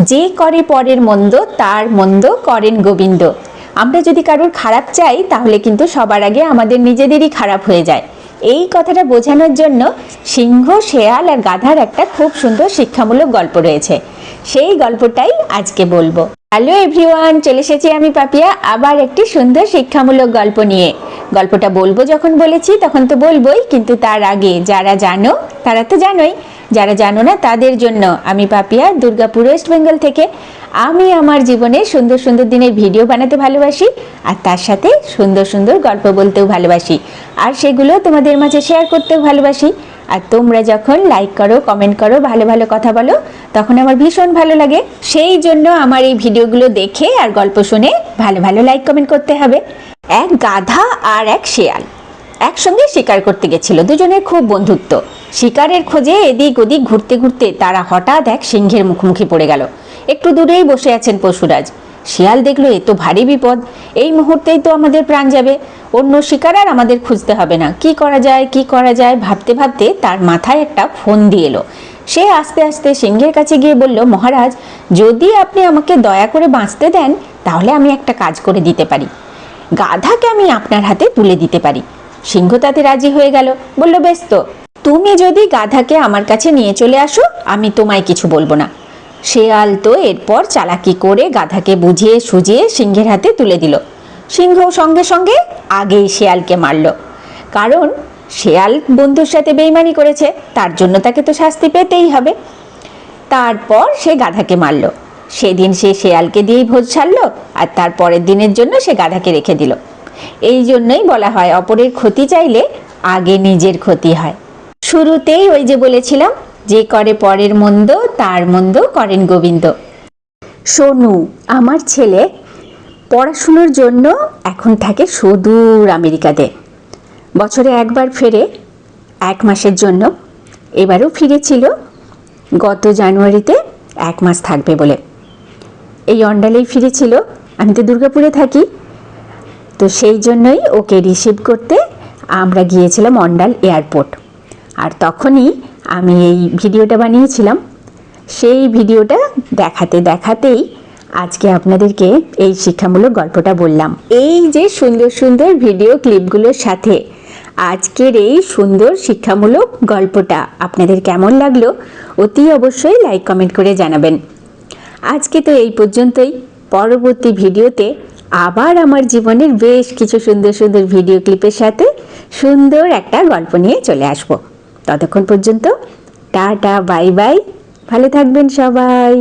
যে করে পরের মন্দ তার মন্দ করেন গোবিন্দ। আমরা যদি কারোর খারাপ চাই তাহলে কিন্তু সবার আগে আমাদের নিজেদেরই খারাপ হয়ে যায়। এই কথাটা বোঝানোর জন্য সিংহ, শেয়াল আর গাধার একটা খুব সুন্দর শিক্ষামূলক গল্প রয়েছে। সেই গল্পটাই আজকে বলবো। হ্যালো এভরিওয়ান, চলে এসেছি আমি পাপিয়া আবার একটি সুন্দর শিক্ষামূলক গল্প নিয়ে। গল্পটা বলবো যখন বলেছি তখন তো বলবোই, কিন্তু তার আগে যারা জানো তারা তো জানোই, যারা জানো না তাদের জন্য আমি পাপিয়া দুর্গাপুর ওয়েস্ট বেঙ্গল থেকে। আমি আমার জীবনে সুন্দর সুন্দর দিনের ভিডিও বানাতে ভালোবাসি, আর তার সাথে সুন্দর সুন্দর গল্প বলতেও ভালোবাসি, আর সেগুলো তোমাদের মাঝে শেয়ার করতেও ভালোবাসি। আর তোমরা যখন লাইক করো, কমেন্ট করো, ভালো ভালো কথা বলো, তখন আমার ভীষণ ভালো লাগে। সেই জন্য আমার এই ভিডিওগুলো দেখে আর গল্প শুনে ভালো ভালো লাইক কমেন্ট করতে হবে। এক গাধা আর এক শেয়াল একসঙ্গে শিকার করতে গেছিল। দুজনের খুব বন্ধুত্ব। শিকারের খোঁজে এদিক ওদিক ঘুরতে ঘুরতে তারা হঠাৎ এক সিংহের মুখোমুখি পড়ে গেল। একটু দূরেই বসে আছেন পশুরাজ। শিয়াল দেখলো এ তো ভারী বিপদ, এই মুহূর্তেই তো আমাদের প্রাণ যাবে, অন্য শিকার আর আমাদের খুঁজতে হবে না, কি করা যায় কি করা যায় ভাবতে ভাবতে তার মাথায় একটা ফন্দি এলো। সে আস্তে আস্তে সিংহের কাছে গিয়ে বলল, মহারাজ, যদি আপনি আমাকে দয়া করে বাঁচতে দেন তাহলে আমি একটা কাজ করে দিতে পারি, গাধাকে আমি আপনার হাতে তুলে দিতে পারি। সিংহ তাতে রাজি হয়ে গেল, বলল, বেশ, তো তুমি যদি গাধাকে আমার কাছে নিয়ে চলে আসো আমি তোমায় কিছু বলবো না। শেয়াল তো এরপর চালাকি করে গাধাকে বুঝিয়ে সুঝিয়ে সিংহের হাতে তুলে দিল। সিংহ সঙ্গে সঙ্গে আগেই শেয়ালকে মারল, কারণ শেয়াল বন্ধুর সাথে বেইমানি করেছে, তার জন্য তাকে তো শাস্তি পেতেই হবে। তারপর সে গাধাকে মারল। সেদিন সে শেয়ালকে দিয়েই ভোজ ছাড়লো, আর তার পরের দিনের জন্য সে গাধাকে রেখে দিল। এই জন্যই বলা হয়, অপরের ক্ষতি চাইলে আগে নিজের ক্ষতি হয়। শুরুতেই ওই যে বলেছিলাম, যে করে পরের মন্দ তার মন্দ করেন গোবিন্দ। সোনু, আমার ছেলে, পড়াশুনোর জন্য এখন থাকে সুদূর আমেরিকাতে। বছরে একবার ফেরে, 1 মাসের জন্য। এবারও ফিরেছিল গত জানুয়ারিতে 1 মাস থাকবে বলে। এই অন্ডালেই ফিরেছিল। আমি তো দুর্গাপুরে থাকি, তো সেই জন্যই ওকে রিসিভ করতে আমরা গিয়েছিলাম অন্ডাল এয়ারপোর্ট। আর তখনই আমি এই ভিডিওটা বানিয়েছিলাম। সেই ভিডিওটা দেখাতে দেখাতেই আজকে আপনাদেরকে এই শিক্ষামূলক গল্পটা বললাম। এই যে সুন্দর সুন্দর ভিডিও ক্লিপগুলোর সাথে আজকের এই সুন্দর শিক্ষামূলক গল্পটা আপনাদের কেমন লাগলো অতি অবশ্যই লাইক কমেন্ট করে জানাবেন। আজকে তো এই পর্যন্তই। পরবর্তী ভিডিওতে আবার আমার জীবনের বেশ কিছু সুন্দর সুন্দর ভিডিও ক্লিপের সাথে সুন্দর একটা গল্প নিয়ে চলে আসবো। ততক্ষণ পর্যন্ত টাটা, বাই বাই, ভালো থাকবেন সবাই।